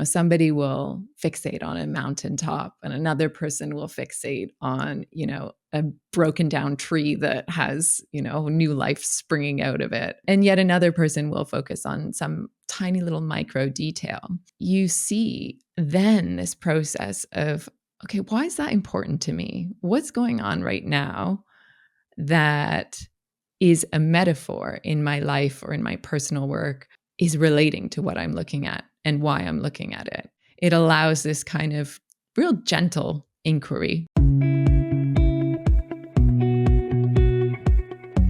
Somebody will fixate on a mountaintop and another person will fixate on, a broken down tree that has, new life springing out of it. And yet another person will focus on some tiny little micro detail. You see then this process of, okay, why is that important to me? What's going on right now that is a metaphor in my life or in my personal work is relating to what I'm looking at and why I'm looking at it. It allows this kind of real gentle inquiry.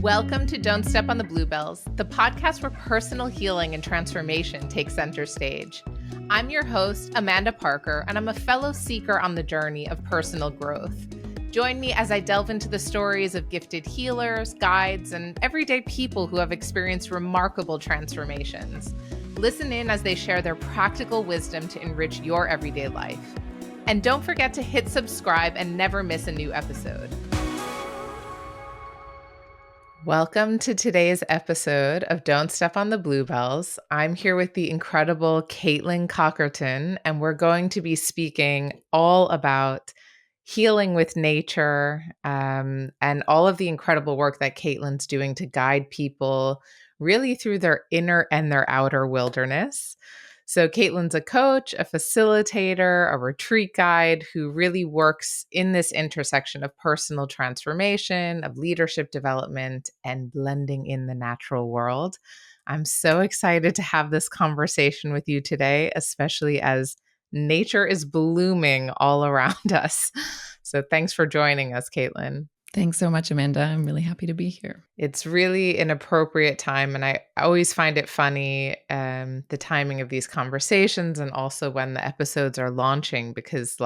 Welcome to Don't Step on the Bluebells, the podcast where personal healing and transformation take center stage. I'm your host, Amanda Parker, and I'm a fellow seeker on the journey of personal growth. Join me as I delve into the stories of gifted healers, guides, and everyday people who have experienced remarkable transformations. Listen in as they share their practical wisdom to enrich your everyday life. And don't forget to hit subscribe and never miss a new episode. Welcome to today's episode of Don't Step on the Bluebells. I'm here with the incredible Caitlin Cockerton, and we're going to be speaking all about healing with nature, and all of the incredible work that Caitlin's doing to guide people really through their inner and their outer wilderness. So Caitlin's a coach, a facilitator, a retreat guide who really works in this intersection of personal transformation, of leadership development, and blending in the natural world. I'm so excited to have this conversation with you today, especially as nature is blooming all around us. So thanks for joining us, Caitlin. Thanks so much, Amanda. I'm really happy to be here. It's really an appropriate time. And I always find it funny, the timing of these conversations and also when the episodes are launching, because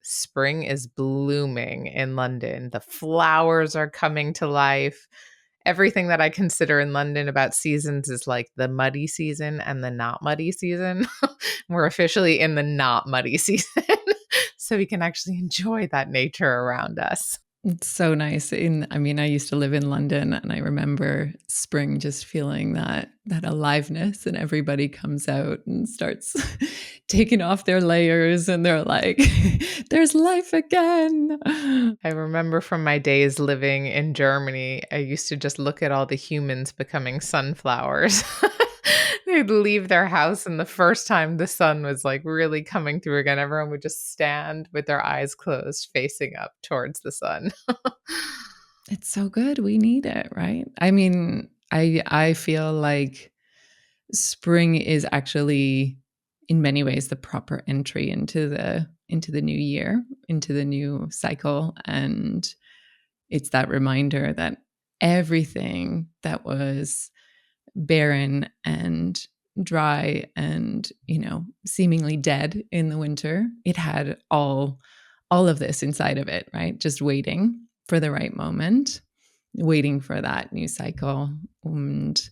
spring is blooming in London. The flowers are coming to life. Everything that I consider in London about seasons is like the muddy season and the not muddy season. We're officially in the not muddy season. So we can actually enjoy that nature around us. It's so nice. I used to live in London and I remember spring just feeling that aliveness, and everybody comes out and starts taking off their layers and they're like, there's life again. I remember from my days living in Germany, I used to just look at all the humans becoming sunflowers. They'd leave their house, and the first time the sun was really coming through again, everyone would just stand with their eyes closed, facing up towards the sun. It's so good. We need it, right? I feel like spring is actually, in many ways, the proper entry into the new year, into the new cycle, and it's that reminder that everything that was barren and dry and seemingly dead in the winter, it had all of this inside of it, right? Just waiting for the right moment, waiting for that new cycle. And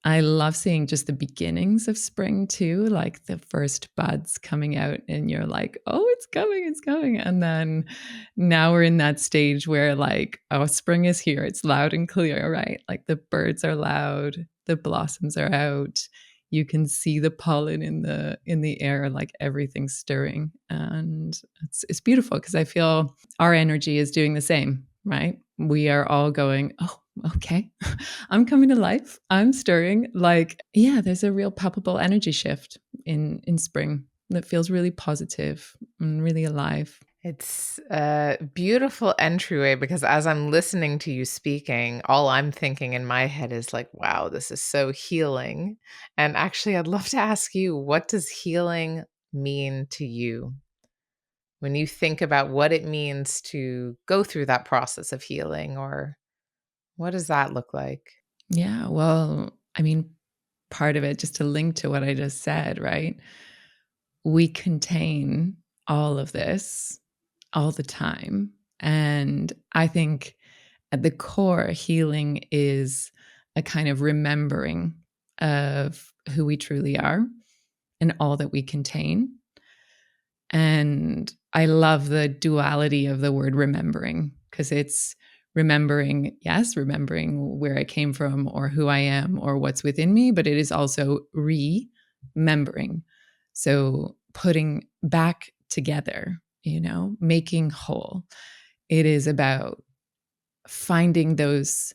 I love seeing just the beginnings of spring too, like the first buds coming out and you're like, oh, it's coming. And then now we're in that stage where spring is here. It's loud and clear, right? Like the birds are loud, the blossoms are out. You can see the pollen in the air, like everything's stirring. And it's beautiful because I feel our energy is doing the same, right? We are all going, oh, okay, I'm coming to life. I'm stirring. There's a real palpable energy shift in spring that feels really positive and really alive. It's a beautiful entryway because as I'm listening to you speaking, all I'm thinking in my head is wow, this is so healing. And actually, I'd love to ask you, what does healing mean to you? When you think about what it means to go through that process of healing, or what does that look like? Yeah, well, part of it, just to link to what I just said, right? We contain all of this all the time. And I think at the core, healing is a kind of remembering of who we truly are and all that we contain. And I love the duality of the word remembering, because it's remembering where I came from or who I am or what's within me, but it is also remembering So putting back together, making whole. It is about finding those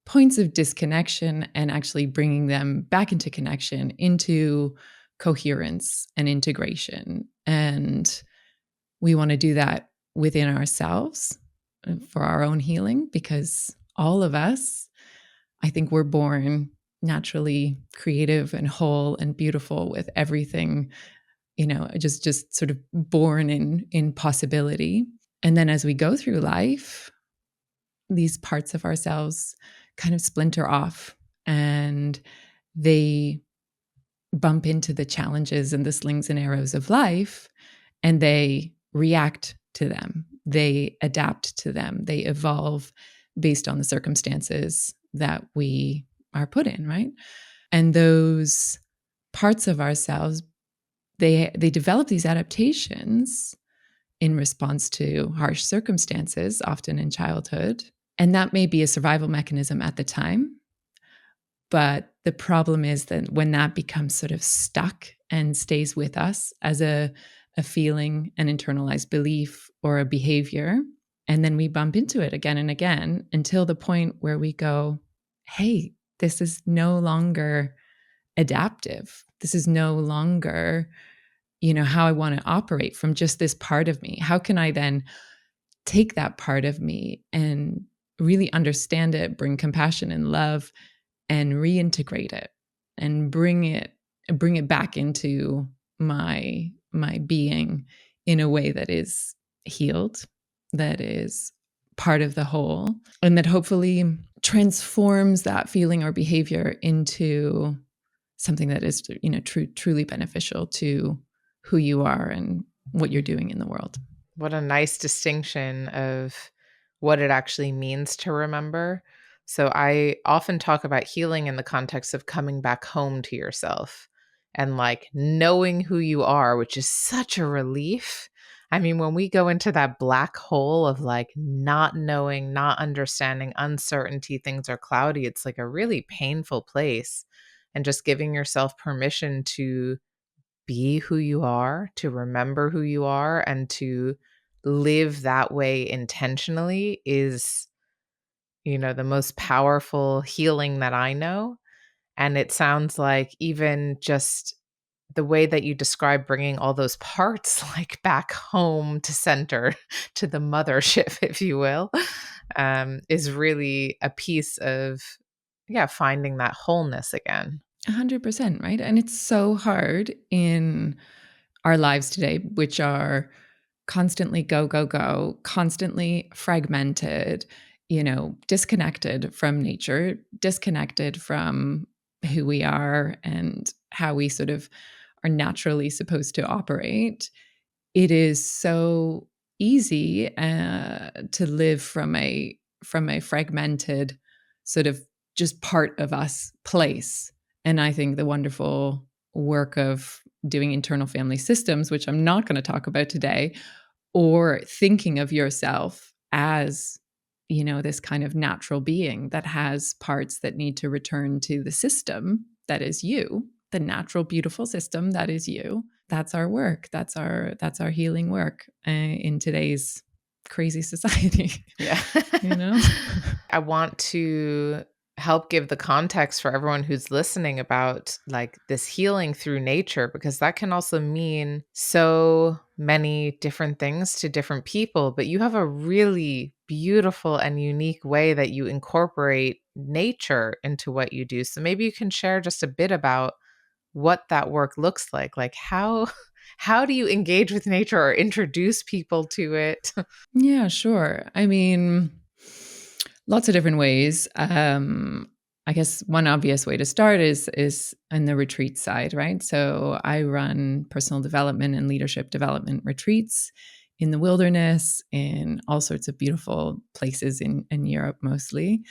points of disconnection and actually bringing them back into connection, into coherence and integration. And we want to do that within ourselves for our own healing, because all of us, I think we're born naturally creative and whole and beautiful with everything, just sort of born in possibility. And then as we go through life, these parts of ourselves kind of splinter off, and they bump into the challenges and the slings and arrows of life, and they react to them. They adapt to them. They evolve based on the circumstances that we are put in, right? And those parts of ourselves, they develop these adaptations in response to harsh circumstances, often in childhood. And that may be a survival mechanism at the time. But the problem is that when that becomes sort of stuck and stays with us as a feeling, an internalized belief, or a behavior, and then we bump into it again and again until the point where we go, hey, this is no longer adaptive. This is no longer, how I want to operate from just this part of me. How can I then take that part of me and really understand it, bring compassion and love, and reintegrate it and bring it back into my being in a way that is healed, that is part of the whole, and that hopefully transforms that feeling or behavior into something that is, truly beneficial to who you are and what you're doing in the world. What a nice distinction of what it actually means to remember. So I often talk about healing in the context of coming back home to yourself and like knowing who you are, which is such a relief. I mean, when we go into that black hole of like not knowing, not understanding, uncertainty, things are cloudy, it's like a really painful place. And just giving yourself permission to be who you are, to remember who you are, and to live that way intentionally is, the most powerful healing that I know. And it sounds like even just the way that you describe bringing all those parts like back home to center, to the mothership, if you will, is really a piece of, yeah, finding that wholeness again. 100%, right? And it's so hard in our lives today, which are constantly go, go, go, constantly fragmented, disconnected from nature, disconnected from who we are and how we sort of are naturally supposed to operate. It is so easy to live from a fragmented sort of just part of us place. And I think the wonderful work of doing internal family systems, which I'm not going to talk about today, or thinking of yourself as, this kind of natural being that has parts that need to return to the system that is you, the natural, beautiful system that is you. That's our work. That's our healing work in today's crazy society. Yeah. you know? I want to help give the context for everyone who's listening about like this healing through nature, because that can also mean so many different things to different people. But you have a really beautiful and unique way that you incorporate nature into what you do. So maybe you can share just a bit about what that work looks like how how do you engage with nature or introduce people to it? Yeah, sure. I mean, lots of different ways. I guess one obvious way to start is in the retreat side, right? So I run personal development and leadership development retreats in the wilderness, in all sorts of beautiful places in Europe mostly.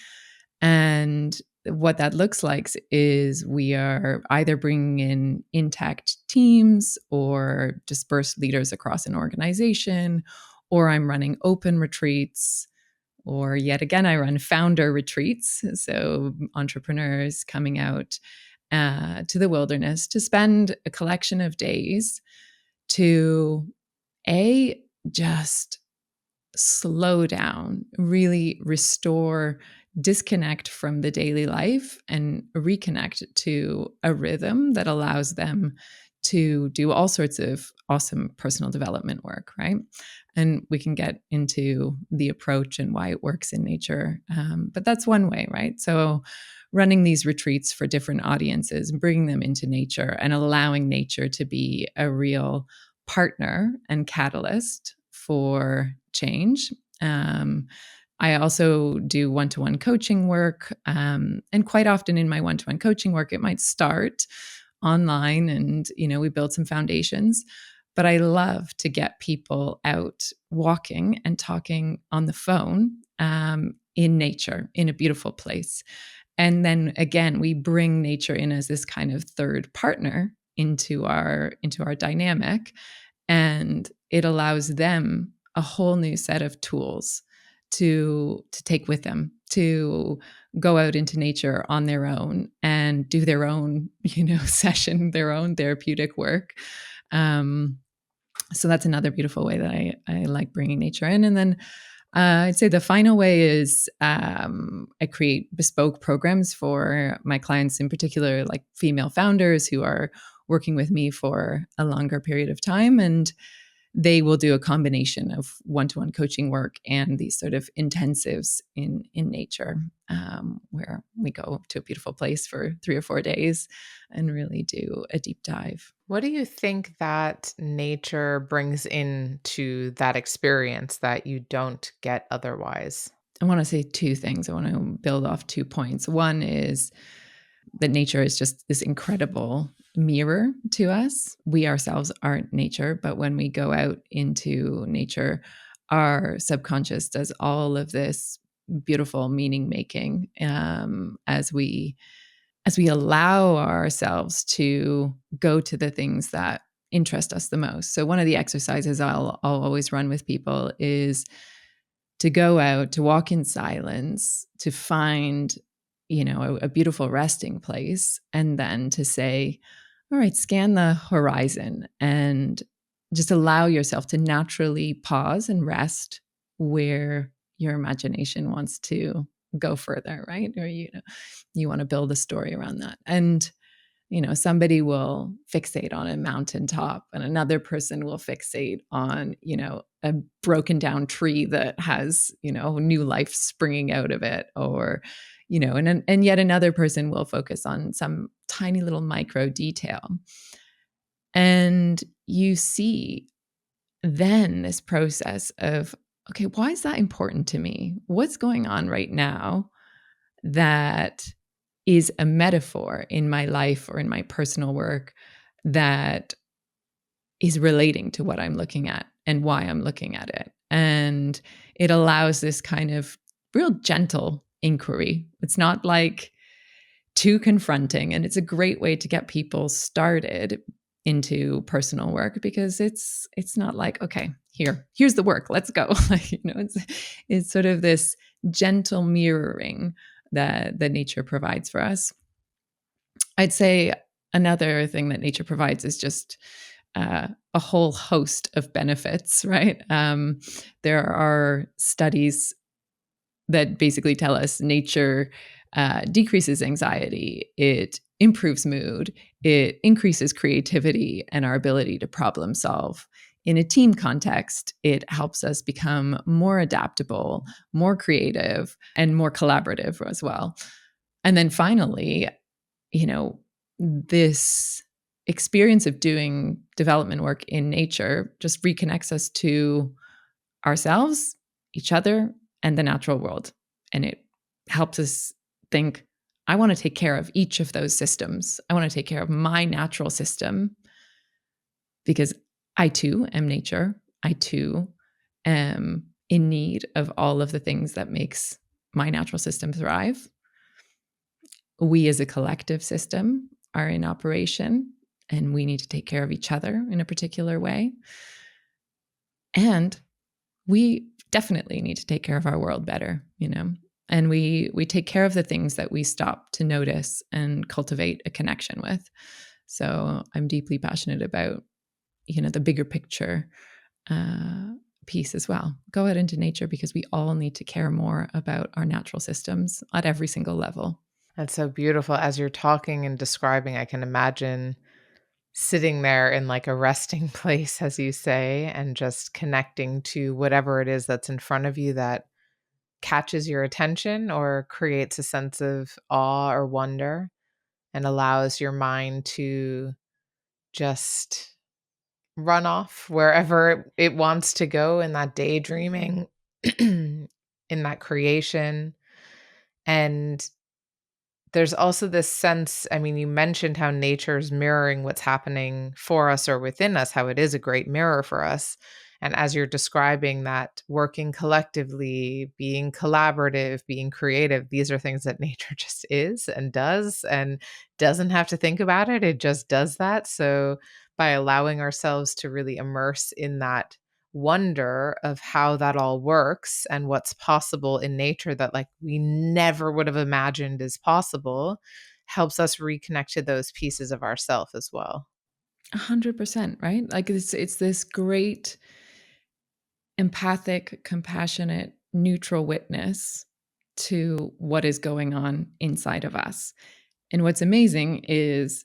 And what that looks like is we are either bringing in intact teams or dispersed leaders across an organization, or I'm running open retreats, or yet again, I run founder retreats. So entrepreneurs coming out to the wilderness to spend a collection of days to just slow down, really restore, disconnect from the daily life and reconnect to a rhythm that allows them to do all sorts of awesome personal development work, right? And we can get into the approach and why it works in nature. But that's one way, right? So running these retreats for different audiences and bringing them into nature and allowing nature to be a real partner and catalyst for change. I also do one-to-one coaching work. And quite often in my one-to-one coaching work, it might start online and, we build some foundations. But I love to get people out walking and talking on the phone in nature, in a beautiful place. And then again, we bring nature in as this kind of third partner into our dynamic, and it allows them a whole new set of tools to take with them, to go out into nature on their own and do their own session, their own therapeutic work. So that's another beautiful way that I like bringing nature in. And then I'd say the final way is I create bespoke programs for my clients, in particular, like female founders who are working with me for a longer period of time. And they will do a combination of one-to-one coaching work and these sort of intensives in nature, where we go to a beautiful place for 3 or 4 days and really do a deep dive. What do you think that nature brings into that experience that you don't get otherwise? I want to say 2 things. I want to build off 2 points. One is that nature is just this incredible mirror to us. We ourselves aren't nature, but when we go out into nature, our subconscious does all of this beautiful meaning making, as we allow ourselves to go to the things that interest us the most. So one of the exercises I'll always run with people is to go out, to walk in silence, to find, a beautiful resting place, and then to say, all right, scan the horizon and just allow yourself to naturally pause and rest where your imagination wants to go further, right? Or, you want to build a story around that. And somebody will fixate on a mountaintop and another person will fixate on, a broken down tree that has, new life springing out of it, or, and yet another person will focus on some tiny little micro detail. And you see then this process of, okay, why is that important to me? What's going on right now that is a metaphor in my life or in my personal work that is relating to what I'm looking at and why I'm looking at it. And it allows this kind of real gentle inquiry. It's not like too confronting. And it's a great way to get people started into personal work, because it's not like, okay, here's the work, let's go. It's sort of this gentle mirroring that nature provides for us. I'd say another thing that nature provides is just a whole host of benefits, right? There are studies that basically tell us nature decreases anxiety, it improves mood, it increases creativity and our ability to problem solve. In a team context, it helps us become more adaptable, more creative, and more collaborative as well. And then finally, this experience of doing development work in nature just reconnects us to ourselves, each other, and the natural world. And it helps us think, I want to take care of each of those systems. I want to take care of my natural system because I too am nature. I too am in need of all of the things that makes my natural system thrive. We as a collective system are in operation and we need to take care of each other in a particular way. And we definitely need to take care of our world better, And we take care of the things that we stop to notice and cultivate a connection with. So I'm deeply passionate about, the bigger picture uh, piece as well. Go out into nature because we all need to care more about our natural systems at every single level. That's so beautiful. As you're talking and describing, I can imagine sitting there in like a resting place, as you say, and just connecting to whatever it is that's in front of you that catches your attention or creates a sense of awe or wonder and allows your mind to just run off wherever it wants to go in that daydreaming, in that creation. And there's also this sense, I mean, you mentioned how nature's mirroring what's happening for us or within us, how it is a great mirror for us. And as you're describing that, working collectively, being collaborative, being creative, these are things that nature just is and doesn't have to think about it. It just does that. So by allowing ourselves to really immerse in that wonder of how that all works and what's possible in nature that like we never would have imagined is possible helps us reconnect to those pieces of ourself as well. 100%, right? Like it's this great empathic, compassionate, neutral witness to what is going on inside of us. And what's amazing is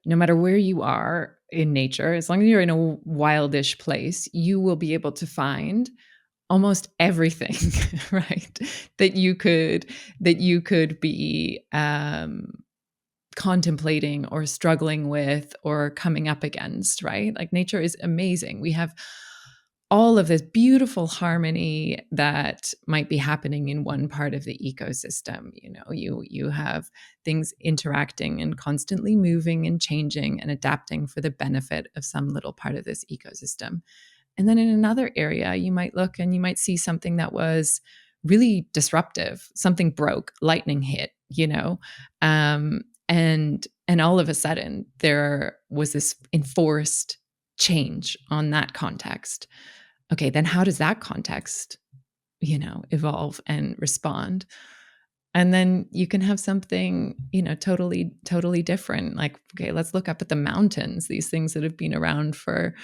no matter where you are in nature, as long as you're in a wildish place, you will be able to find almost everything, right? That you could be contemplating or struggling with or coming up against, right? Like nature is amazing. We have all of this beautiful harmony that might be happening in one part of the ecosystem. You have things interacting and constantly moving and changing and adapting for the benefit of some little part of this ecosystem. And then in another area, you might look and you might see something that was really disruptive. Something broke, lightning hit, and all of a sudden there was this enforced change on that context. Okay, then how does that context, evolve and respond? And then you can have something, totally different. Like, okay, let's look up at the mountains, these things that have been around for,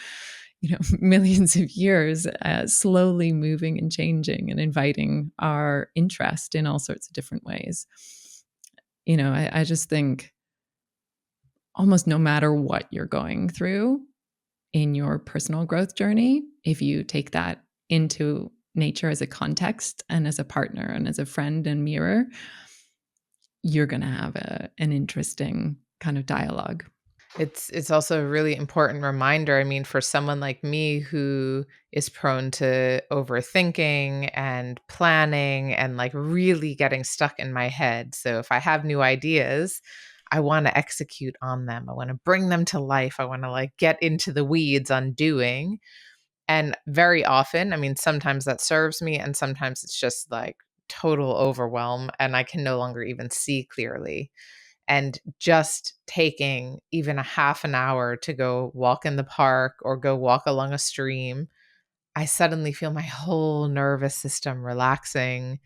millions of years, slowly moving and changing and inviting our interest in all sorts of different ways. I just think almost no matter what you're going through in your personal growth journey, if you take that into nature as a context and as a partner and as a friend and mirror, you're going to have an interesting kind of dialogue. It's also a really important reminder. I mean, for someone like me who is prone to overthinking and planning and like really getting stuck in my head. So if I have new ideas, I want to execute on them. I want to bring them to life. I want to like get into the weeds on doing. And very often, I mean, sometimes that serves me and sometimes it's just like total overwhelm and I can no longer even see clearly. And just taking even a half an hour to go walk in the park or go walk along a stream, I suddenly feel my whole nervous system relaxing.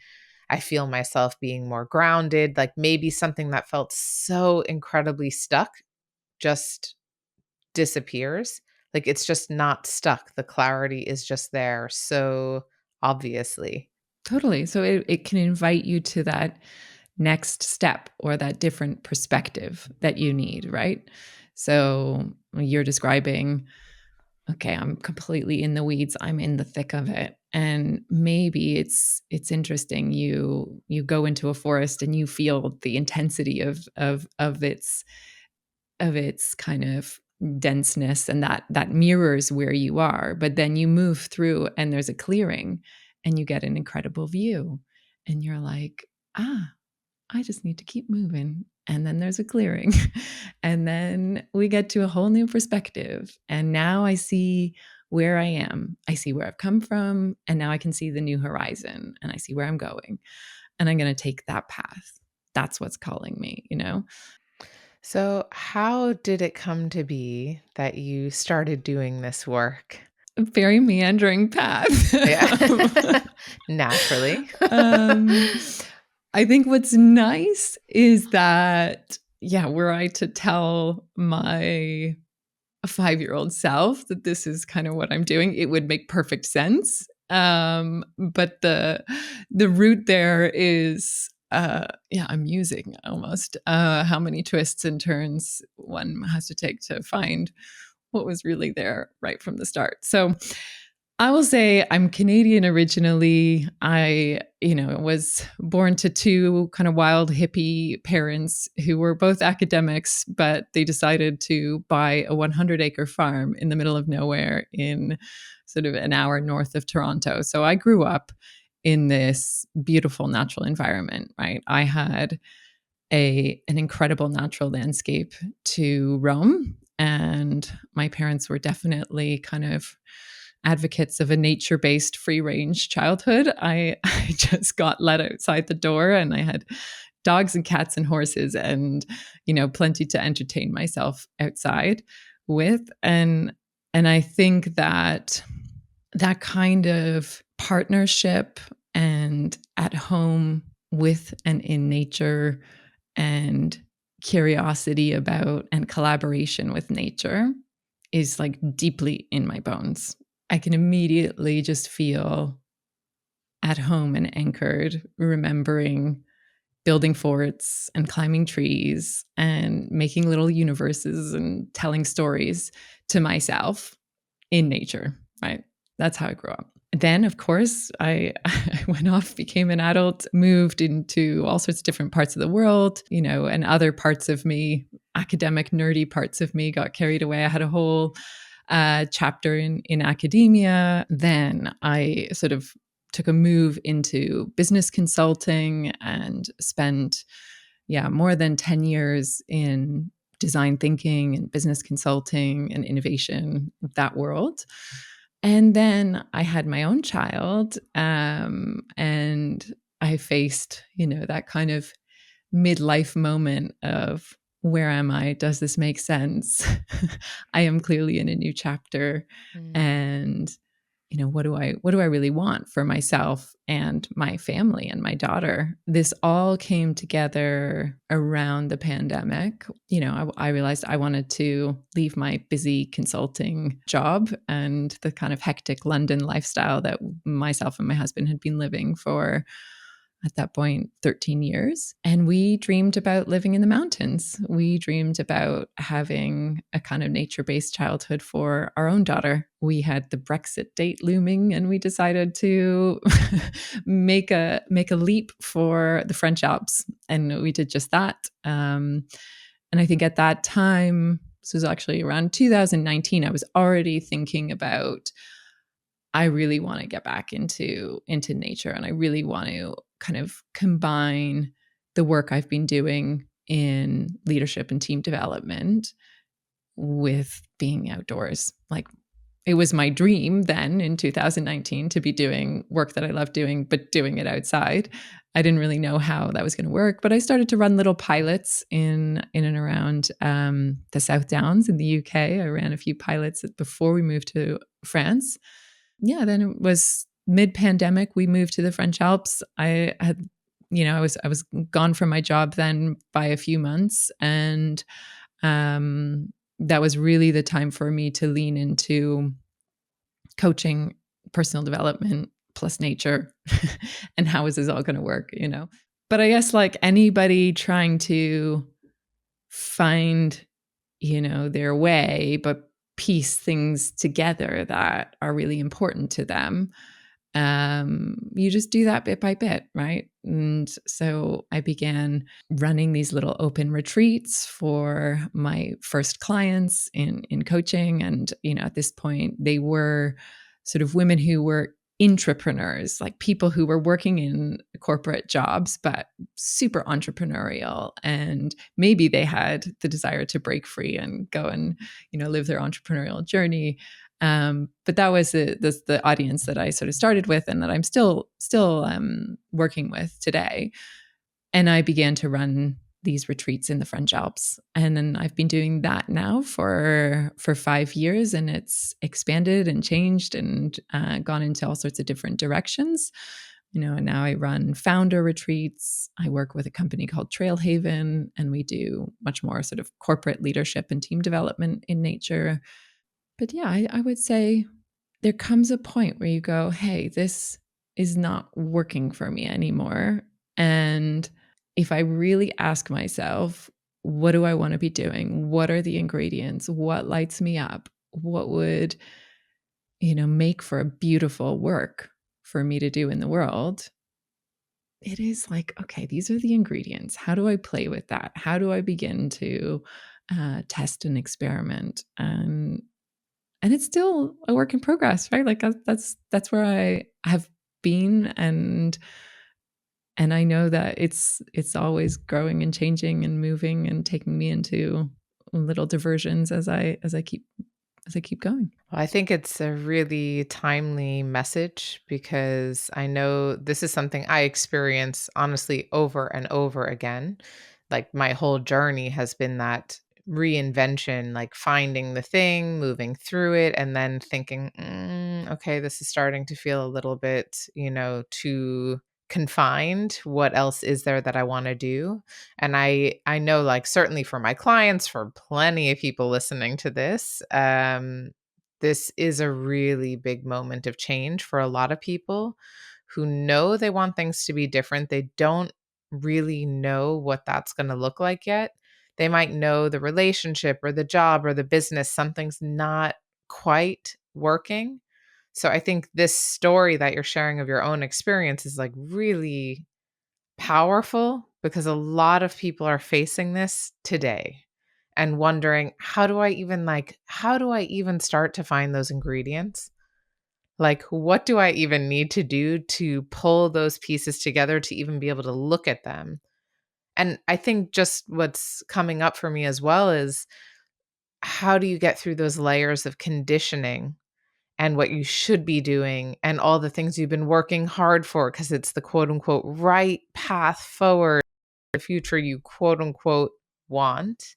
I feel myself being more grounded, like maybe something that felt so incredibly stuck just disappears. Like it's just not stuck. The clarity is just there so obviously. Totally. So it can invite you to that next step or that different perspective that you need, right? So you're describing, okay, I'm completely in the weeds, I'm in the thick of it. And maybe it's interesting. You go into a forest and you feel the intensity of its kind of denseness, and that mirrors where you are. But then you move through and there's a clearing and you get an incredible view. And you're like, I just need to keep moving. And then there's a clearing. And then we get to a whole new perspective. And now I see where I am. I see where I've come from. And now I can see the new horizon and I see where I'm going. And I'm going to take that path. That's what's calling me. So, how did it come to be that you started doing this work? A very meandering path. Yeah. Naturally. um, I think what's nice is that, yeah, were I to tell my 5-year-old self that this is kind of what I'm doing, it would make perfect sense. But the root there is, yeah, amusing almost. How many twists and turns one has to take to find what was really there right from the start. So I will say I'm Canadian originally. I, was born to two kind of wild hippie parents who were both academics, but they decided to buy a 100-acre farm in the middle of nowhere in sort of an hour north of Toronto. So I grew up in this beautiful natural environment, right? I had an incredible natural landscape to roam, and my parents were definitely kind of advocates of a nature-based free-range childhood. I just got let outside the door and I had dogs and cats and horses and plenty to entertain myself outside with. And I think that that kind of partnership and at home with and in nature and curiosity about and collaboration with nature is like deeply in my bones. I can immediately just feel at home and anchored, remembering building forts and climbing trees and making little universes and telling stories to myself in nature, right? That's how I grew up. Then, of course, I went off, became an adult, moved into all sorts of different parts of the world, and other parts of me, academic, nerdy parts of me, got carried away. I had a whole chapter in academia. Then I sort of took a move into business consulting and spent, yeah, more than 10 years in design thinking and business consulting and innovation, that world. And then I had my own child, and I faced, that kind of midlife moment of where am I? Does this make sense? I am clearly in a new chapter, Mm. and what do I really want for myself and my family and my daughter? This all came together around the pandemic. I realized I wanted to leave my busy consulting job and the kind of hectic London lifestyle that myself and my husband had been living for, at that point, 13 years. And we dreamed about living in the mountains. We dreamed about having a kind of nature-based childhood for our own daughter. We had the Brexit date looming, and we decided to make a leap for the French Alps. And we did just that. And I think at that time, this was actually around 2019, I was already thinking about, I really want to get back into nature, and I really want to kind of combine the work I've been doing in leadership and team development with being outdoors. Like, it was my dream then in 2019 to be doing work that I love doing, but doing it outside. I didn't really know how that was going to work, but I started to run little pilots in and around the South Downs in the UK. I ran a few pilots before we moved to France. Yeah, then it was mid-pandemic. We moved to the French Alps. I had, I was gone from my job then by a few months, and that was really the time for me to lean into coaching, personal development plus nature, and how is this all going to work? But I guess, like anybody trying to find, their way, but piece things together that are really important to them, you just do that bit by bit, right? And so I began running these little open retreats for my first clients in coaching. And, at this point, they were sort of women who were intrapreneurs, like people who were working in corporate jobs, but super entrepreneurial. And maybe they had the desire to break free and go and, live their entrepreneurial journey. But that was the audience that I sort of started with, and that I'm still working with today. And I began to run these retreats in the French Alps, and then I've been doing that now for 5 years, and it's expanded and changed and gone into all sorts of different directions. And now I run founder retreats. I work with a company called Trailhaven, and we do much more sort of corporate leadership and team development in nature. But yeah, I would say there comes a point where you go, hey, this is not working for me anymore. And if I really ask myself, what do I want to be doing? What are the ingredients? What lights me up? What would, make for a beautiful work for me to do in the world? It is like, okay, these are the ingredients. How do I play with that? How do I begin to test and experiment? And it's still a work in progress, right? Like that's where I have been, and I know that it's always growing and changing and moving and taking me into little diversions as I keep going. Well, I think it's a really timely message because I know this is something I experience honestly over and over again. Like my whole journey has been that reinvention, like finding the thing, moving through it, and then thinking, okay, this is starting to feel a little bit, too confined. What else is there that I want to do? And I know, like, certainly for my clients, for plenty of people listening to this is a really big moment of change for a lot of people who know they want things to be different. They don't really know what that's going to look like yet. They might know the relationship or the job or the business, something's not quite working. So I think this story that you're sharing of your own experience is like really powerful because a lot of people are facing this today and wondering, how do I even start to find those ingredients? Like, what do I even need to do to pull those pieces together to even be able to look at them? And I think just what's coming up for me as well is, how do you get through those layers of conditioning and what you should be doing and all the things you've been working hard for because it's the quote unquote right path forward, the future you quote unquote want?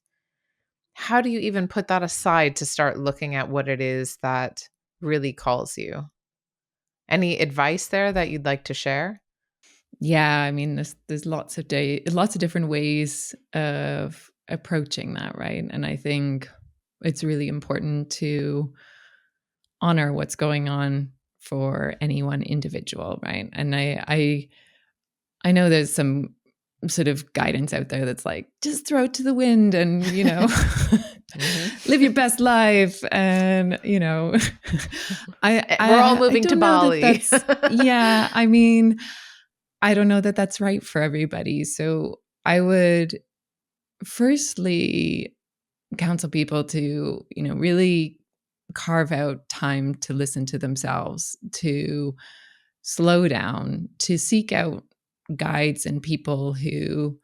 How do you even put that aside to start looking at what it is that really calls you? Any advice there that you'd like to share? Yeah, I mean, there's lots of different ways of approaching that, right? And I think it's really important to honor what's going on for any one individual, right? And I know there's some sort of guidance out there that's like, just throw it to the wind and, Mhm. live your best life. And, I, We're all I moving to don't know that Bali. that's, yeah, I mean, I don't know that that's right for everybody. So I would firstly counsel people to, really carve out time to listen to themselves, to slow down, to seek out guides and people who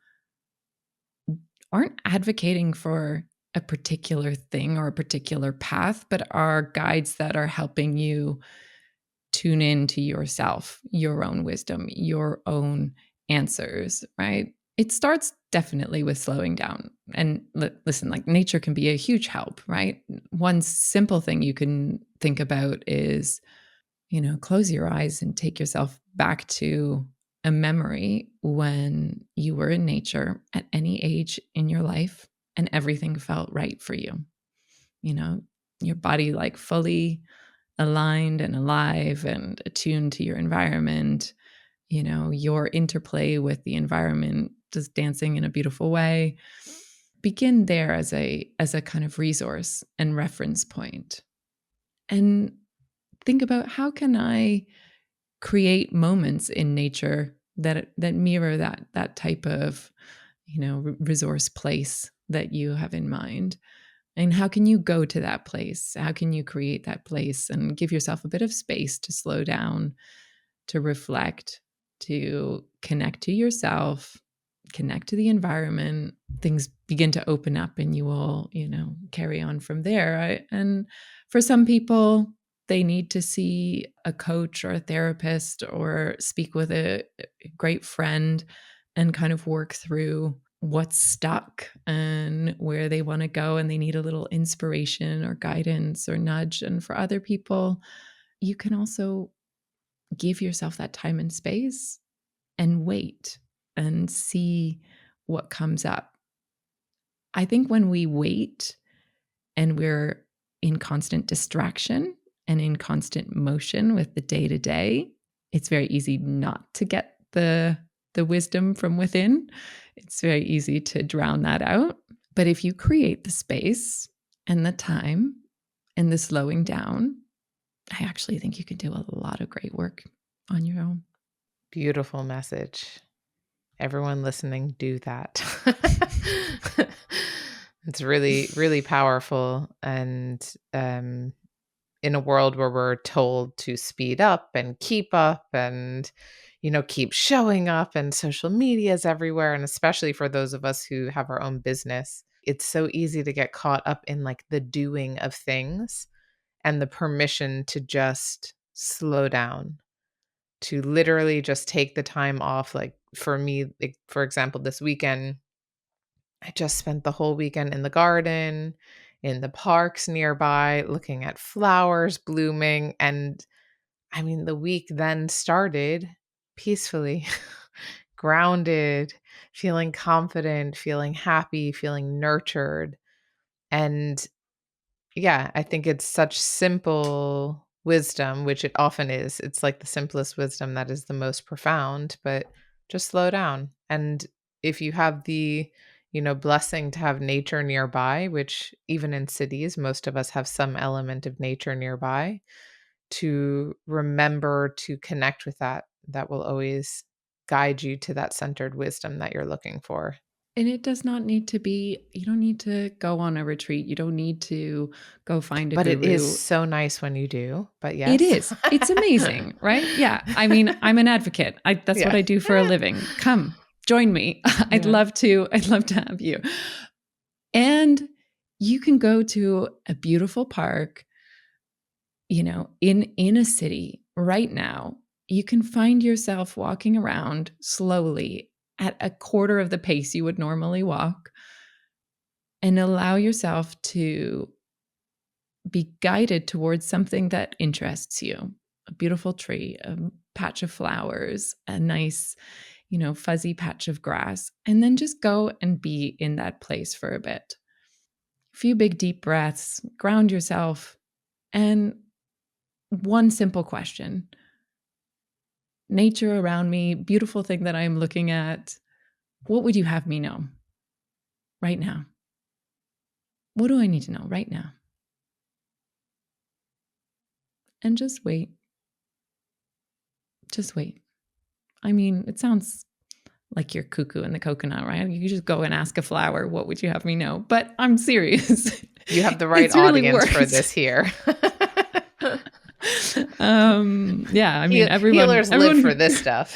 aren't advocating for a particular thing or a particular path, but are guides that are helping you tune in to yourself, your own wisdom, your own answers, right? It starts definitely with slowing down. And listen, like nature can be a huge help, right? One simple thing you can think about is, close your eyes and take yourself back to a memory when you were in nature at any age in your life and everything felt right for you. You know, your body like fully aligned and alive and attuned to your environment, your interplay with the environment just dancing in a beautiful way. Begin there as a kind of resource and reference point. And think about, how can I create moments in nature that mirror that type of, resource place that you have in mind. And how can you go to that place? How can you create that place and give yourself a bit of space to slow down, to reflect, to connect to yourself, connect to the environment? Things begin to open up and you will, carry on from there. And for some people, they need to see a coach or a therapist or speak with a great friend and kind of work through what's stuck and where they want to go, and they need a little inspiration or guidance or nudge. And for other people, you can also give yourself that time and space and wait and see what comes up. I think when we wait and we're in constant distraction and in constant motion with the day to day, it's very easy not to get the wisdom from within. It's very easy to drown that out. But if you create the space and the time and the slowing down, I actually think you can do a lot of great work on your own. Beautiful message. Everyone listening, do that. It's really, really powerful. And in a world where we're told to speed up and keep up and, keep showing up, and social media is everywhere. And especially for those of us who have our own business, it's so easy to get caught up in like the doing of things and the permission to just slow down, to literally just take the time off. Like for me, like, for example, this weekend, I just spent the whole weekend in the garden, in the parks nearby, looking at flowers blooming. And I mean, the week then started peacefully, grounded, feeling confident, feeling happy, feeling nurtured. And yeah, I think it's such simple wisdom, which it often is. It's like the simplest wisdom that is the most profound, but just slow down. And if you have the, blessing to have nature nearby, which even in cities, most of us have some element of nature nearby, to remember to connect with that, that will always guide you to that centered wisdom that you're looking for. And it does not need to be, you don't need to go on a retreat. You don't need to go find a But it is guru. so nice when you do. But It yes. is. It's amazing, right? Yeah. I mean, I'm an advocate. That's what Yeah. I do for a living. Come, join me. I'd Yeah. love to. I'd love to have you. And you can go to a beautiful park, in a city right now. You can find yourself walking around slowly at a quarter of the pace you would normally walk, and allow yourself to be guided towards something that interests you. A beautiful tree, a patch of flowers, a nice, fuzzy patch of grass, and then just go and be in that place for a bit. A few big deep breaths, ground yourself, and one simple question. Nature around me, beautiful thing that I'm looking at. What would you have me know right now? What do I need to know right now? And just wait. Just wait. I mean, it sounds like you're cuckoo in the coconut, right? You just go and ask a flower, what would you have me know? But I'm serious. You have the right It's really audience for works. this here. Yeah, I mean, Healers live for everyone. this stuff.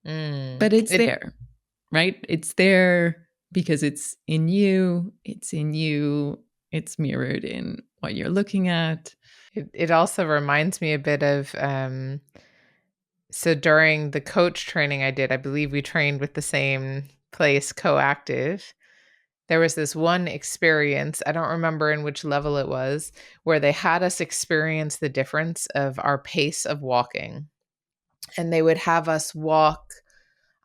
But it's there, right? It's there because it's in you. It's in you. It's mirrored in what you're looking at. It also reminds me a bit of so during the coach training I did, I believe we trained with the same place, Coactive. There was this one experience, I don't remember in which level it was, where they had us experience the difference of our pace of walking. And they would have us walk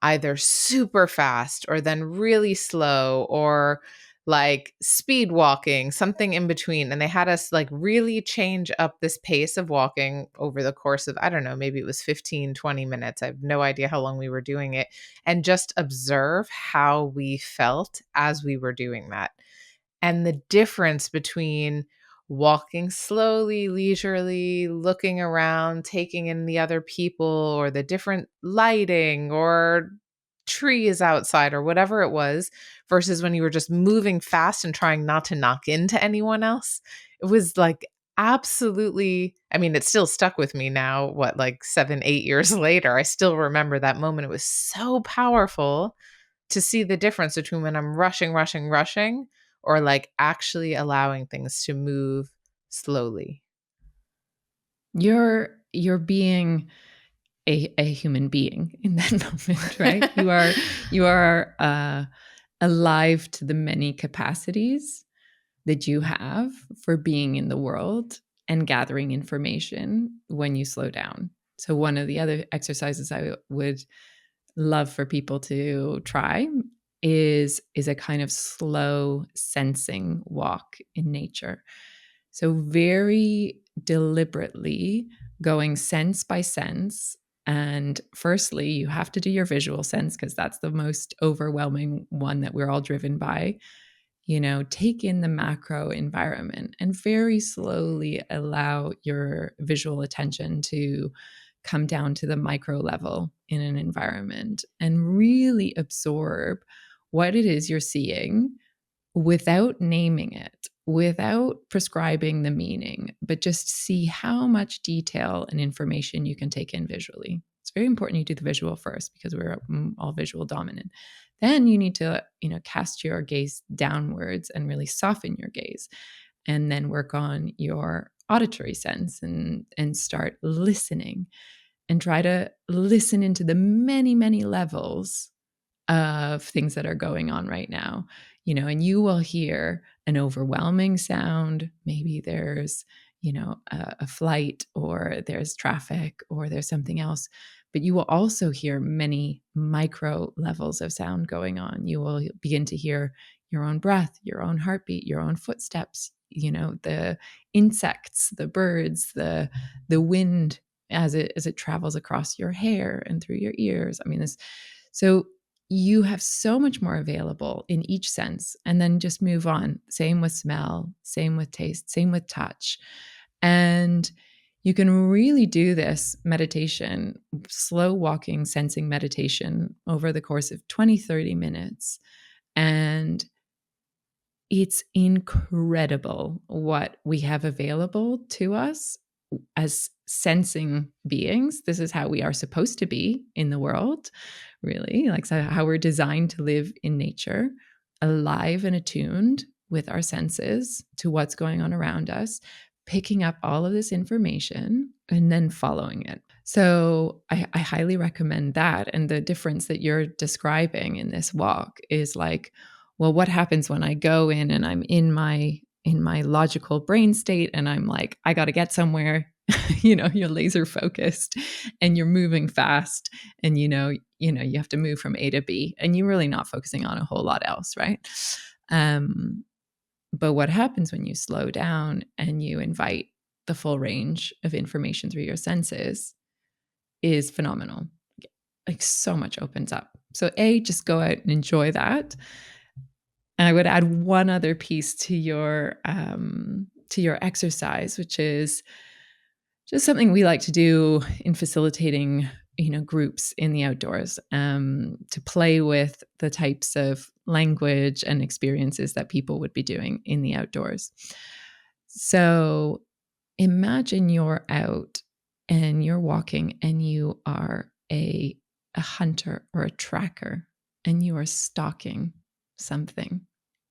either super fast or then really slow, or like speed walking, something in between. And they had us like really change up this pace of walking over the course of, I don't know, maybe it was 15, 20 minutes. I have no idea how long we were doing it. And just observe how we felt as we were doing that. And the difference between walking slowly, leisurely, looking around, taking in the other people or the different lighting or trees outside or whatever it was, versus when you were just moving fast and trying not to knock into anyone else. It was like absolutely, I mean, it still stuck with me now, what, like 7, 8 years later. I still remember that moment. It was so powerful to see the difference between when I'm rushing, rushing, rushing, or like actually allowing things to move slowly. You're being a human being in that moment, right? You are alive to the many capacities that you have for being in the world. and gathering information when you slow down. So, one of the other exercises I would love for people to try is a kind of slow sensing walk in nature. So very deliberately going sense by sense. And firstly, you have to do your visual sense because that's the most overwhelming one that we're all driven by. Take in the macro environment and very slowly allow your visual attention to come down to the micro level in an environment and really absorb what it is you're seeing without naming it, without prescribing the meaning, but just see how much detail and information you can take in visually. It's very important you do the visual first because we're all visual dominant. Then you need to, cast your gaze downwards and really soften your gaze, and then work on your auditory sense and start listening and try to listen into the many, many levels of things that are going on right now. And you will hear an overwhelming sound. Maybe there's, a flight, or there's traffic, or there's something else. But you will also hear many micro levels of sound going on. You will begin to hear your own breath, your own heartbeat, your own footsteps, the insects, the birds, the wind as it travels across your hair and through your ears. I mean, this so you have so much more available in each sense, and then just move on. Same with smell, same with taste, same with touch. And you can really do this meditation, slow walking, sensing meditation over the course of 20, 30 minutes. And it's incredible what we have available to us as sensing beings. This is how we are supposed to be in the world, really, like so how we're designed to live in nature, alive and attuned with our senses to what's going on around us, picking up all of this information and then following it. So I highly recommend that. And the difference that you're describing in this walk is like, well, what happens when I go in and I'm in my logical brain state and I'm like, I got to get somewhere. You're laser focused and you're moving fast, and you have to move from A to B, and you're really not focusing on a whole lot else, right? But what happens when you slow down and you invite the full range of information through your senses is phenomenal. Like, so much opens up. So just go out and enjoy that. And I would add one other piece to your exercise, which is just something we like to do in facilitating, groups in the outdoors, to play with the types of language and experiences that people would be doing in the outdoors. So imagine you're out and you're walking and you are a hunter or a tracker, and you are stalking something,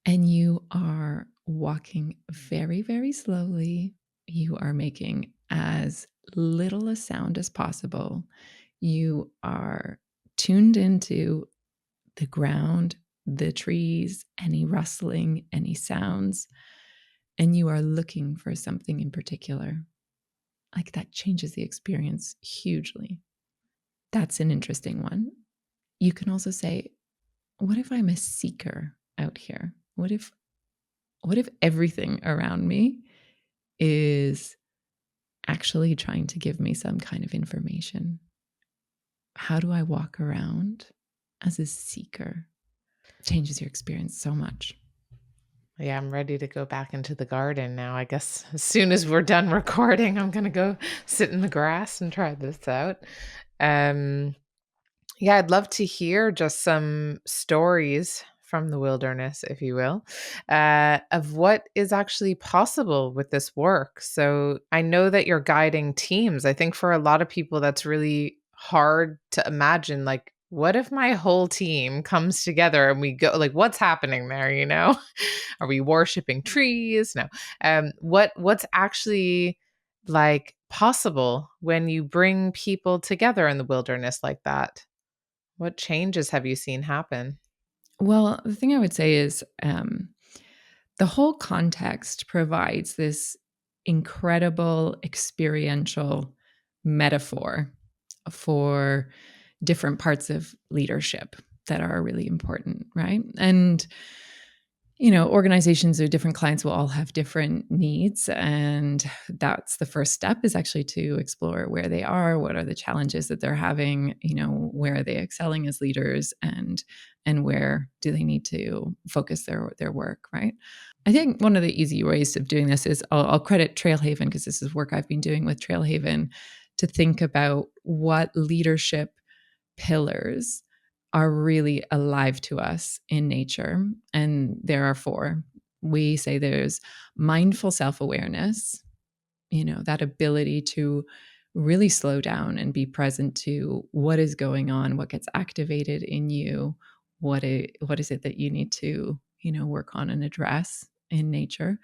and you are walking very, very slowly. You are making as little a sound as possible. You are tuned into the ground, the trees, any rustling, any sounds, and you are looking for something in particular. Like, that changes the experience hugely. That's an interesting one. You can also say, what if I'm a seeker out here? What if everything around me is actually trying to give me some kind of information? How do I walk around as a seeker? It changes your experience so much. Yeah, I'm ready to go back into the garden now. I guess as soon as we're done recording, I'm going to go sit in the grass and try this out. Um, yeah, I'd love to hear just some stories from the wilderness, if you will, of what is actually possible with this work. So I know that you're guiding teams. I think for a lot of people, that's really hard to imagine. Like, what if my whole team comes together and we go, like, what's happening there? Are we worshiping trees? No. What's actually like possible when you bring people together in the wilderness like that? What changes have you seen happen? Well, the thing I would say is the whole context provides this incredible experiential metaphor for different parts of leadership that are really important, right? And organizations or different clients will all have different needs. And that's the first step, is actually to explore where they are, what are the challenges that they're having, where are they excelling as leaders, and where do they need to focus their work, right? I think one of the easy ways of doing this is I'll credit Trailhaven, because this is work I've been doing with Trailhaven, to think about what leadership pillars are really alive to us in nature. And there are four. We say there's mindful self-awareness, that ability to really slow down and be present to what is going on, what gets activated in you, what is it that you need to, work on and address in nature.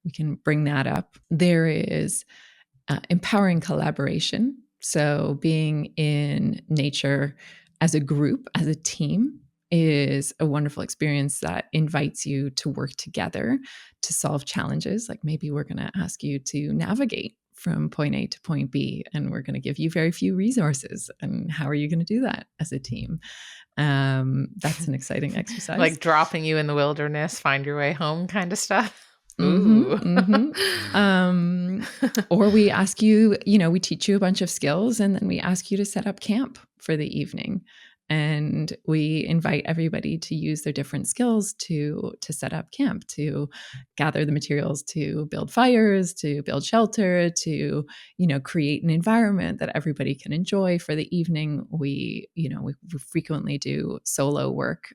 We can bring that up. There is empowering collaboration. So being in nature as a group, as a team, is a wonderful experience that invites you to work together to solve challenges. Like, maybe we're going to ask you to navigate from point A to point B, and we're going to give you very few resources. And how are you going to do that as a team? That's an exciting exercise. Like dropping you in the wilderness, find your way home kind of stuff. Mm-hmm, Ooh. Or we ask you, we teach you a bunch of skills, and then we ask you to set up camp for the evening. And we invite everybody to use their different skills to set up camp, to gather the materials, to build fires, to build shelter, to, create an environment that everybody can enjoy for the evening. We frequently do solo work.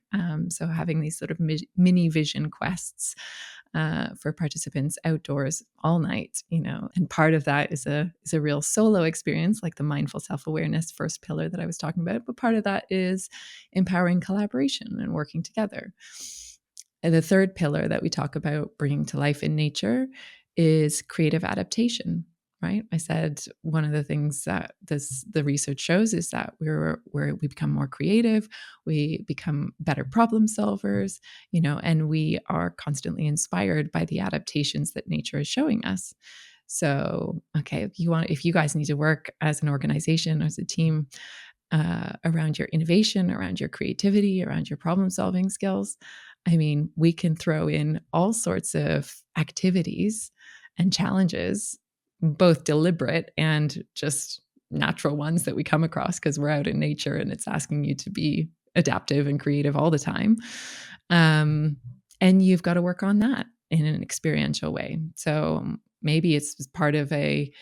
So having these sort of mini vision quests for participants outdoors all night, and part of that is a real solo experience, like the mindful self-awareness first pillar that I was talking about. But part of that is empowering collaboration and working together. And the third pillar that we talk about bringing to life in nature is creative adaptation. Right? I said one of the things that the research shows is that we become more creative, we become better problem solvers, and we are constantly inspired by the adaptations that nature is showing us. So, okay, if you guys need to work as an organization, as a team, around your innovation, around your creativity, around your problem solving skills, I mean, we can throw in all sorts of activities and challenges, both deliberate and just natural ones that we come across because we're out in nature and it's asking you to be adaptive and creative all the time. And you've got to work on that in an experiential way. So maybe it's part of a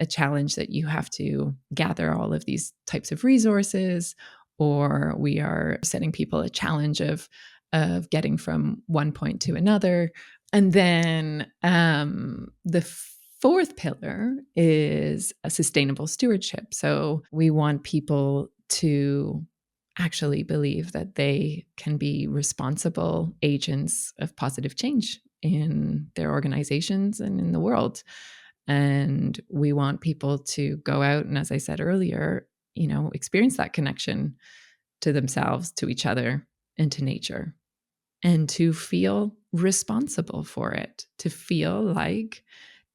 challenge that you have to gather all of these types of resources, or we are setting people a challenge of getting from one point to another. And then the fourth pillar is a sustainable stewardship. So we want people to actually believe that they can be responsible agents of positive change in their organizations and in the world. And we want people to go out and, as I said earlier, experience that connection to themselves, to each other, and to nature, and to feel responsible for it, to feel like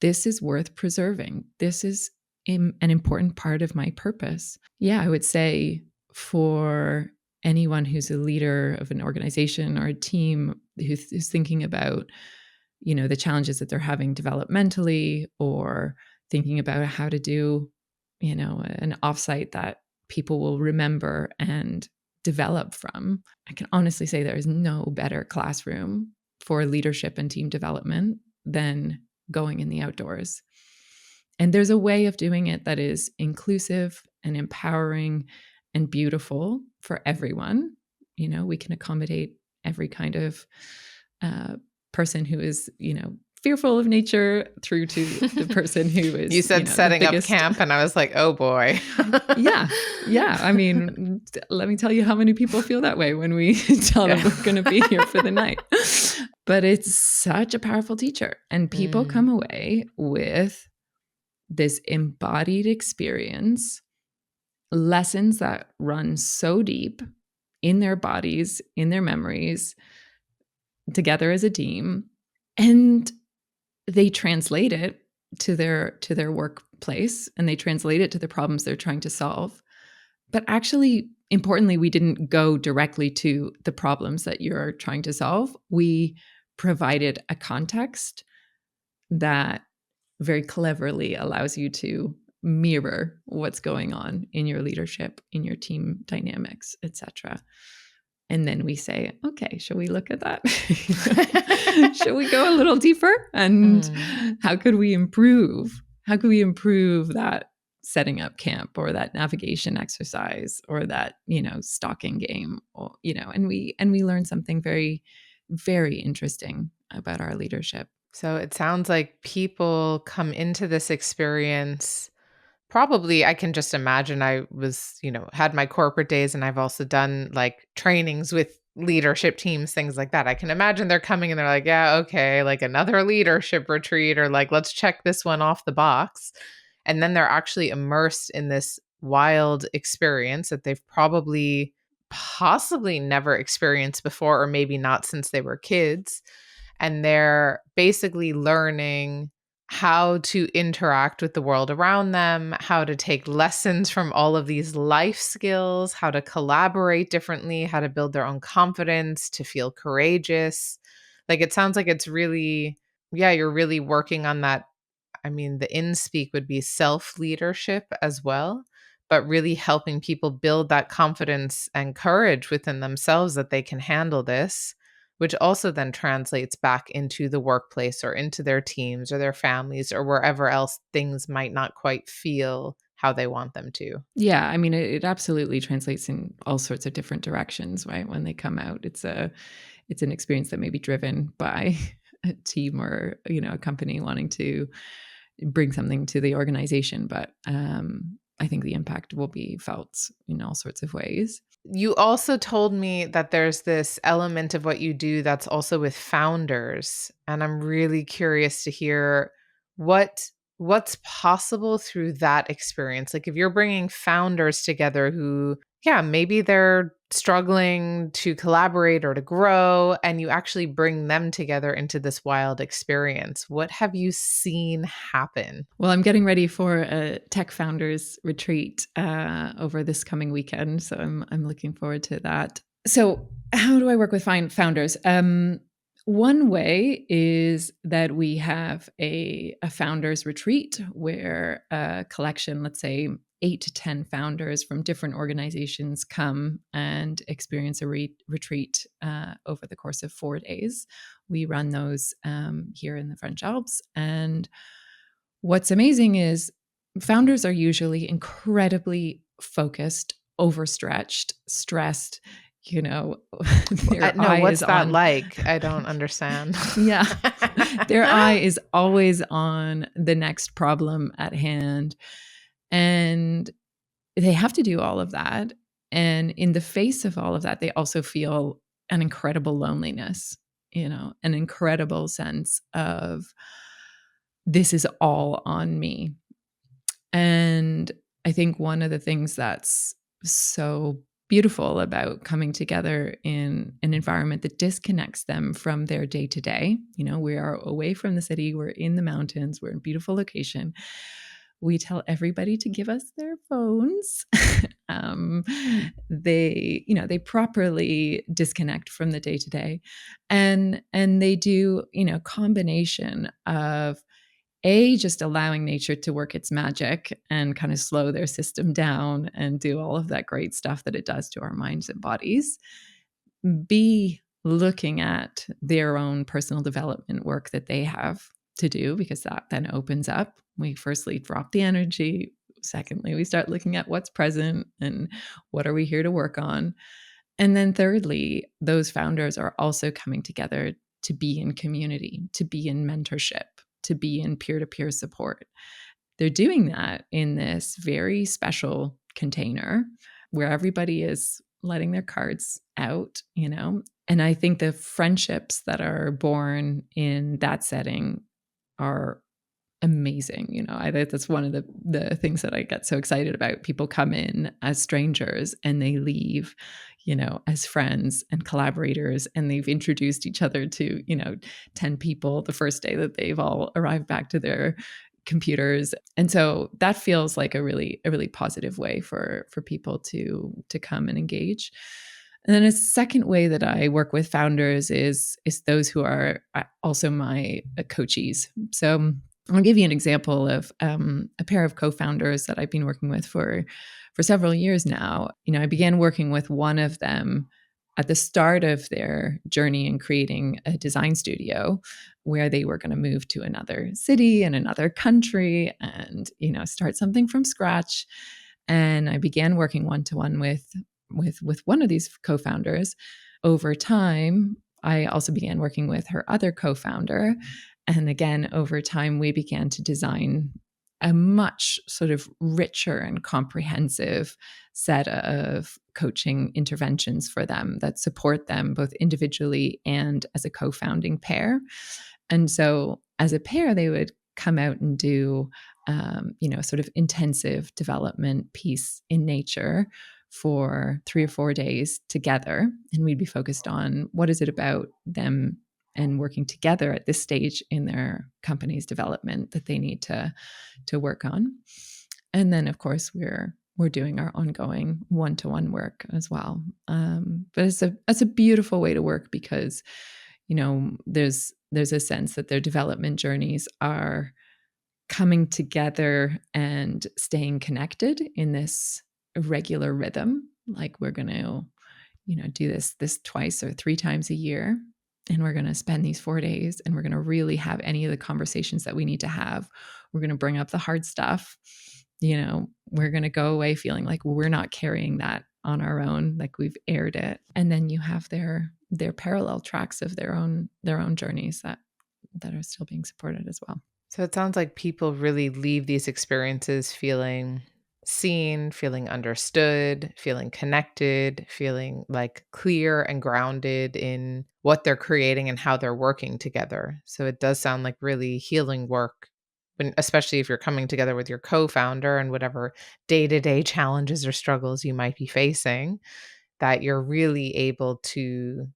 this is worth preserving. This is an important part of my purpose. Yeah, I would say for anyone who's a leader of an organization or a team who's thinking about, the challenges that they're having developmentally, or thinking about how to do, an offsite that people will remember and develop from, I can honestly say there is no better classroom for leadership and team development than going in the outdoors. And there's a way of doing it that is inclusive and empowering and beautiful for everyone. We can accommodate every kind of person who is, fearful of nature, through to the person who is, you said setting up camp, and I was like, oh boy. Yeah. I mean, let me tell you how many people feel that way when we tell them we're going to be here for the night. But it's such a powerful teacher, and people come away with this embodied experience, lessons that run so deep in their bodies, in their memories, together as a team, and they translate it to their workplace, and they translate it to the problems they're trying to solve. But actually, importantly, we didn't go directly to the problems that you're trying to solve. We provided a context that very cleverly allows you to mirror what's going on in your leadership, in your team dynamics, etc. And then we say, okay, shall we look at that? Shall we go a little deeper? And how could we improve? How could we improve that setting up camp, or that navigation exercise, or that, stalking game, or, and we learn something very, very interesting about our leadership. So it sounds like people come into this experience. Probably, I can just imagine. I was, had my corporate days, and I've also done like trainings with leadership teams, things like that. I can imagine they're coming and they're like, yeah, okay, like another leadership retreat, or like, let's check this one off the box. And then they're actually immersed in this wild experience that they've probably possibly never experienced before, or maybe not since they were kids. And they're basically learning how to interact with the world around them, how to take lessons from all of these life skills, how to collaborate differently, how to build their own confidence, to feel courageous. Like, it sounds like it's really, yeah, you're really working on that. I mean, the in speak would be self leadership as well, but really helping people build that confidence and courage within themselves that they can handle this, which also then translates back into the workplace or into their teams or their families or wherever else things might not quite feel how they want them to. Yeah, I mean, it absolutely translates in all sorts of different directions, right? When they come out, it's an experience that may be driven by a team, or a company wanting to bring something to the organization, but I think the impact will be felt in all sorts of ways. You also told me that there's this element of what you do that's also with founders, and I'm really curious to hear what's possible through that experience. Like, if you're bringing founders together who, yeah, maybe they're struggling to collaborate or to grow, and you actually bring them together into this wild experience, what have you seen happen? Well, I'm getting ready for a tech founders retreat over this coming weekend, so I'm looking forward to that. So, how do I work with founders? One way is that we have a founders retreat where a collection, let's say 8 to 10 founders from different organizations, come and experience a retreat over the course of 4 days. We run those here in the French Alps. And what's amazing is founders are usually incredibly focused, overstretched, stressed. Their No, eye what's is that on, like? I don't understand. yeah, their eye is always on the next problem at hand. And they have to do all of that. And in the face of all of that, they also feel an incredible loneliness, an incredible sense of, this is all on me. And I think one of the things that's so beautiful about coming together in an environment that disconnects them from their day to day, we are away from the city, we're in the mountains, we're in a beautiful location. We tell everybody to give us their phones. They properly disconnect from the day to day, and they do, combination of just allowing nature to work its magic and kind of slow their system down and do all of that great stuff that it does to our minds and bodies. B, looking at their own personal development work that they have to do, because that then opens up. We firstly drop the energy. Secondly, we start looking at what's present and what are we here to work on. And then thirdly, those founders are also coming together to be in community, to be in mentorship, to be in peer-to-peer support. They're doing that in this very special container where everybody is letting their cards out, And I think the friendships that are born in that setting are amazing. That's one of the things that I get so excited about. People come in as strangers and they leave, as friends and collaborators, and they've introduced each other to, 10 people the first day that they've all arrived back to their computers. And so that feels like a really positive way for people to come and engage. And then a second way that I work with founders is those who are also my coachees. So I'll give you an example of a pair of co-founders that I've been working with for several years now. I began working with one of them at the start of their journey in creating a design studio where they were going to move to another city and another country and start something from scratch. And I began working one-to-one with one of these co-founders. Over time, I also began working with her other co-founder. And again, over time, we began to design a much sort of richer and comprehensive set of coaching interventions for them that support them both individually and as a co-founding pair. And so as a pair, they would come out and do, sort of intensive development piece in nature for 3 or 4 days together. And we'd be focused on what is it about them and working together at this stage in their company's development that they need to work on. And then, of course, we're doing our ongoing one-to-one work as well. But it's a beautiful way to work because there's a sense that their development journeys are coming together and staying connected in this regular rhythm. Like we're going to do this twice or 3 times a year. And we're going to spend these 4 days and we're going to really have any of the conversations that we need to have. We're going to bring up the hard stuff. We're going to go away feeling like we're not carrying that on our own, like we've aired it. And then you have their parallel tracks of their own journeys that are still being supported as well. So it sounds like people really leave these experiences feeling seen, feeling understood, feeling connected, feeling like clear and grounded in what they're creating and how they're working together. So it does sound like really healing work, especially if you're coming together with your co-founder and whatever day-to-day challenges or struggles you might be facing, that you're really able to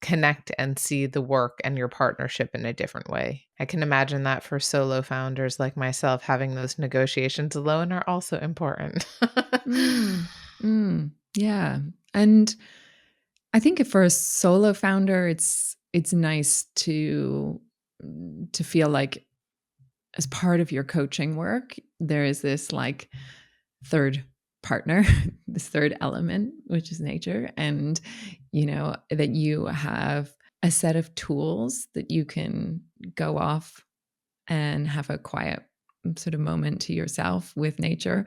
connect and see the work and your partnership in a different way. I can imagine that for solo founders like myself, having those negotiations alone are also important. Yeah. And I think for a solo founder, it's nice to feel like as part of your coaching work, there is this like third partner, this third element, which is nature. And, that you have a set of tools that you can go off and have a quiet sort of moment to yourself with nature.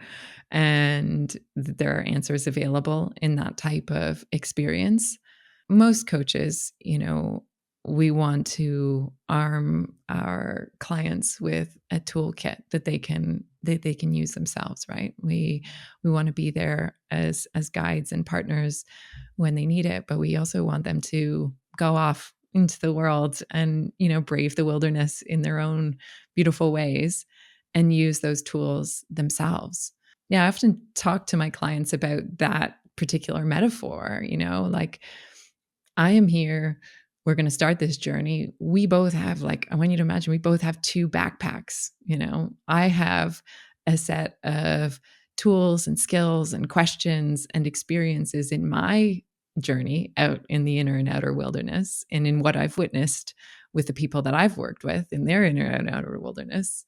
And there are answers available in that type of experience. Most coaches, we want to arm our clients with a toolkit that they can use themselves, right? We want to be there as guides and partners when they need it, but we also want them to go off into the world and brave the wilderness in their own beautiful ways and use those tools themselves. Yeah, I often talk to my clients about that particular metaphor, like I am here. We're going to start this journey. We both have, like, I want you to imagine we both have 2 backpacks. I have a set of tools and skills and questions and experiences in my journey out in the inner and outer wilderness and in what I've witnessed with the people that I've worked with in their inner and outer wilderness.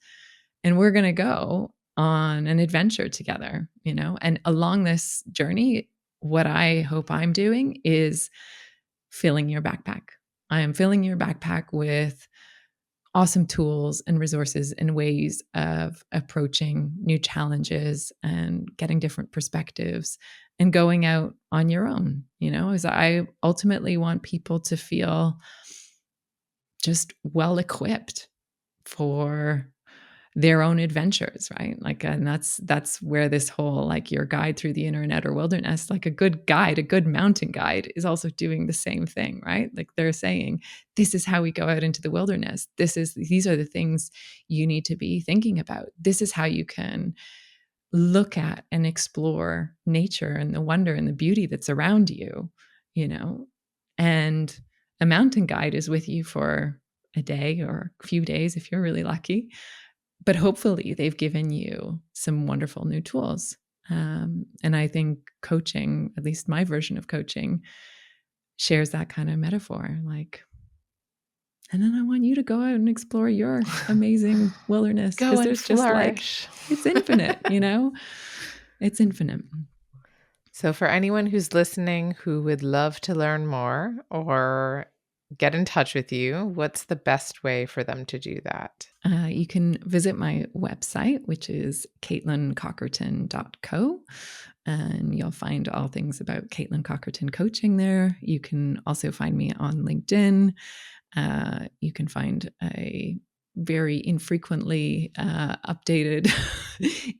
And we're going to go on an adventure together, and along this journey, what I hope I'm doing is filling your backpack. I am filling your backpack with awesome tools and resources and ways of approaching new challenges and getting different perspectives and going out on your own, as I ultimately want people to feel just well equipped for their own adventures, right? Like, and that's where this whole, like, your guide through the inner and outer wilderness, like a good guide, a good mountain guide is also doing the same thing, right? Like they're saying, this is how we go out into the wilderness. These are the things you need to be thinking about. This is how you can look at and explore nature and the wonder and the beauty that's around you, and a mountain guide is with you for a day or a few days if you're really lucky. But hopefully they've given you some wonderful new tools. And I think coaching, at least my version of coaching, shares that kind of metaphor. Like, and then I want you to go out and explore your amazing wilderness, Go because and there's just like, flourish. it's infinite, It's infinite. So for anyone who's listening who would love to learn more or get in touch with you, what's the best way for them to do that? You can visit my website, which is caitlincockerton.co, and you'll find all things about Caitlin Cockerton coaching there. You can also find me on LinkedIn. You can find a very infrequently updated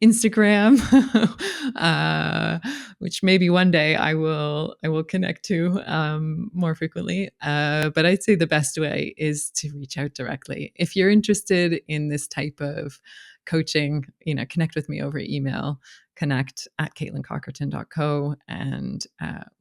Instagram, which maybe one day I will connect to more frequently. But I'd say the best way is to reach out directly. If you're interested in this type of coaching, connect with me over email, connect@caitlincockerton.co, and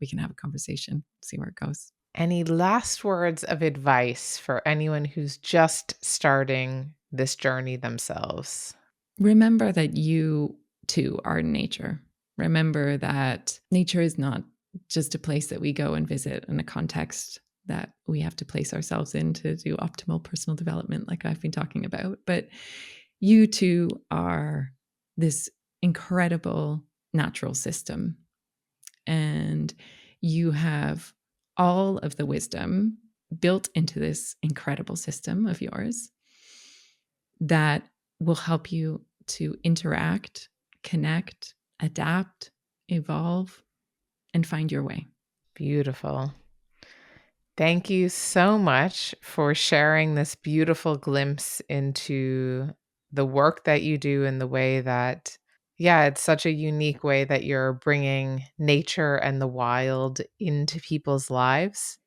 we can have a conversation, see where it goes. Any last words of advice for anyone who's just starting this journey themselves? Remember that you too are nature. Remember that nature is not just a place that we go and visit in a context that we have to place ourselves in to do optimal personal development, like I've been talking about. But you too are this incredible natural system. And you have all of the wisdom built into this incredible system of yours that will help you to interact, connect, adapt, evolve, and find your way. Beautiful. Thank you so much for sharing this beautiful glimpse into the work that you do and the way that, yeah, it's such a unique way that you're bringing nature and the wild into people's lives.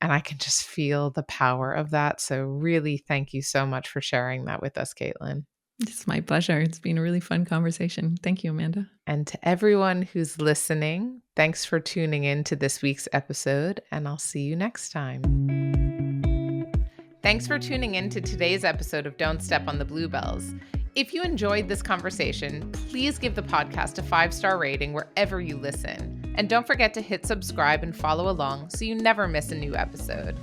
And I can just feel the power of that. So, really, thank you so much for sharing that with us, Caitlin. It's my pleasure. It's been a really fun conversation. Thank you, Amanda. And to everyone who's listening, thanks for tuning in to this week's episode, and I'll see you next time. Thanks for tuning in to today's episode of Don't Step on the Bluebells. If you enjoyed this conversation, please give the podcast a 5-star rating wherever you listen. And don't forget to hit subscribe and follow along so you never miss a new episode.